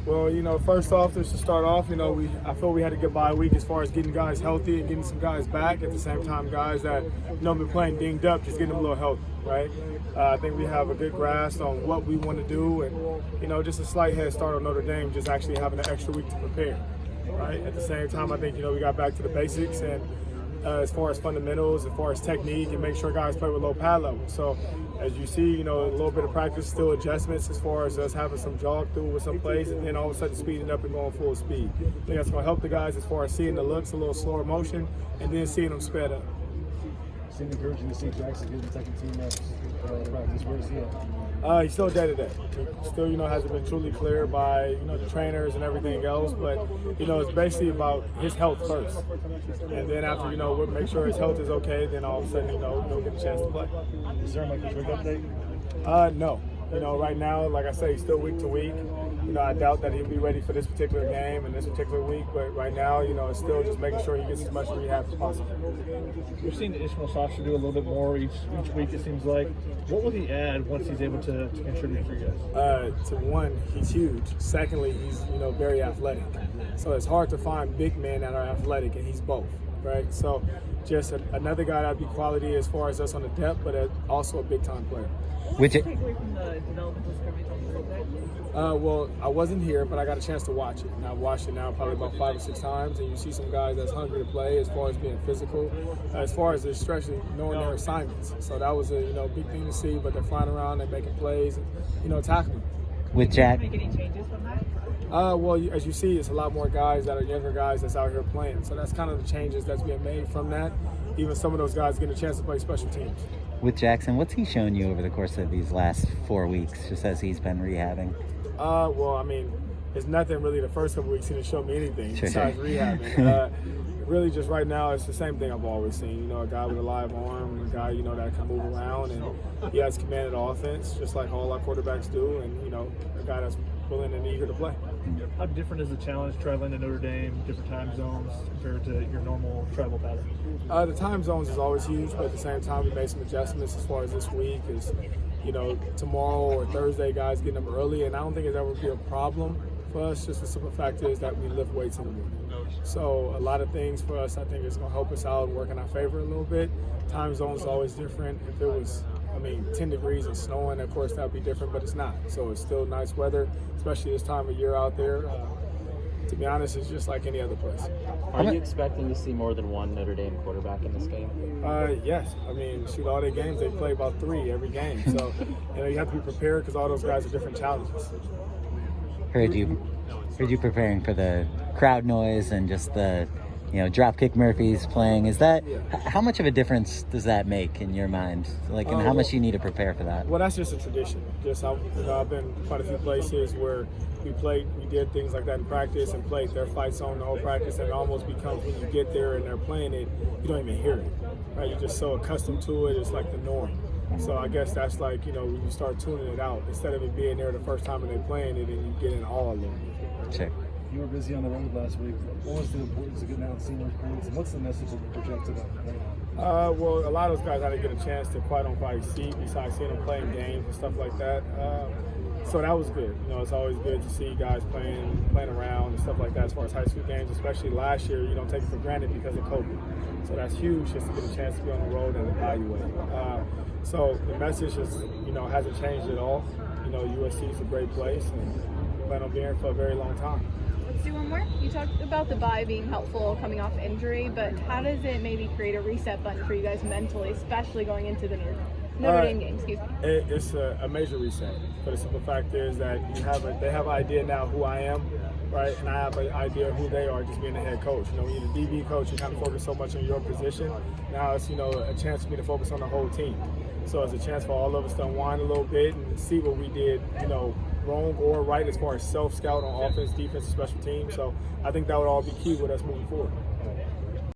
Well, first off, just to start off, I feel we had a good bye week as far as getting guys healthy and getting some guys back. At the same time, guys that, been playing dinged up, just getting them a little healthy, right? I think we have a good grasp on what we want to do and, just a slight head start on Notre Dame, just actually having an extra week to prepare, right? At the same time, I think, we got back to the basics and as far as fundamentals, as far as technique, and make sure guys play with low pad levels. So as you see, a little bit of practice, still adjustments as far as us having some jog through with some plays, and then all of a sudden speeding up and going full speed. I think that's going to help the guys as far as seeing the looks, a little slower motion, and then seeing them sped up. Seems encouraging to see Jaxson getting second team reps practice. Where is he at? He's still day-to-day. He still, hasn't been truly cleared by, the trainers and everything else. But, it's basically about his health first. And then after, we'll make sure his health is okay, then all of a sudden, he'll get a chance to play. Is there like a quick update? No. Right now, like I say, he's still week to week. I doubt that he'll be ready for this particular game and this particular week, but right now, it's still just making sure he gets as much rehab as possible. We've seen Ishmael Sasha do a little bit more each week, it seems like. What will he add once he's able to contribute for you guys? To one, he's huge. Secondly, he's, very athletic. So it's hard to find big men that are athletic, and he's both, right? So just another guy that'd be quality as far as us on the depth, but also a big-time player. Which take away from the developmental scrimmage on Thursday? Well, I wasn't here, but I got a chance to watch it. And I've watched it now probably about 5 or 6 times, and you see some guys that's hungry to play as far as being physical, as far as stretching, knowing their assignments. So that was a big thing to see, but they're flying around, they're making plays, and, tackling. With Jack. Make any changes from that? Well, as you see, it's a lot more guys that are younger guys that's out here playing. So that's kind of the changes that's being made from that. Even some of those guys getting a chance to play special teams. With Jaxson, what's he shown you over the course of these last 4 weeks, just as he's been rehabbing? Well, it's nothing really the first couple weeks he didn't show me anything besides rehabbing. Really just right now it's the same thing I've always seen. A guy with a live arm, a guy, that can move around, and he has commanded offense just like all our quarterbacks do, and, a guy that's willing and eager to play. How different is the challenge traveling to Notre Dame, different time zones, compared to your normal travel pattern? The time zones is always huge, but at the same time we made some adjustments as far as this week is, tomorrow or Thursday guys getting them early, and I don't think it's ever be a problem for us. Just the simple fact is that we lift weights in the morning. So a lot of things for us I think is going to help us out and work in our favor a little bit. Time zones is always different. If it was 10 degrees and snowing, of course that would be different, but it's not. So it's still nice weather, especially this time of year out there. To be honest, it's just like any other place. Are you expecting to see more than one Notre Dame quarterback in this game? Yes. All their games, they play about 3 every game. So, you have to be prepared because all those guys are different challenges. Heard you preparing for the crowd noise and just the, Dropkick Murphys playing. Is that, how much of a difference does that make in your mind? And how much do you need to prepare for that? Well, that's just a tradition. I've been quite a few places where we did things like that in practice and played their fight zone the whole practice, and it almost becomes when you get there and they're playing it, you don't even hear it, right? You're just so accustomed to it, it's like the norm. So I guess that's like, when you start tuning it out, instead of it being there the first time and they're playing it, and you get in awe a little bit. Sure. You were busy on the road last week. What was the importance of getting out and seeing recruits, and what's the message that you project to them? Well, a lot of those guys I didn't get a chance to quite see besides seeing them playing games and stuff like that. So that was good. It's always good to see guys playing around and stuff like that as far as high school games, especially last year. You don't take it for granted because of COVID. So that's huge just to get a chance to be on the road and evaluate. So the message is, hasn't changed at all. USC is a great place, and plan on being here for a very long time. Let's do one more. You talked about the bye being helpful coming off injury, but how does it maybe create a reset button for you guys mentally, especially going into the Notre Dame game? Excuse me. It's a major reset. But the simple fact is that they have an idea now who I am, right? And I have an idea who they are, just being the head coach. When you're the DB coach, you kind of focus so much on your position. Now it's a chance for me to focus on the whole team. So it's a chance for all of us to unwind a little bit and see what we did, wrong or right as far as self-scout on offense, defense, and special teams. So I think that would all be key with us moving forward.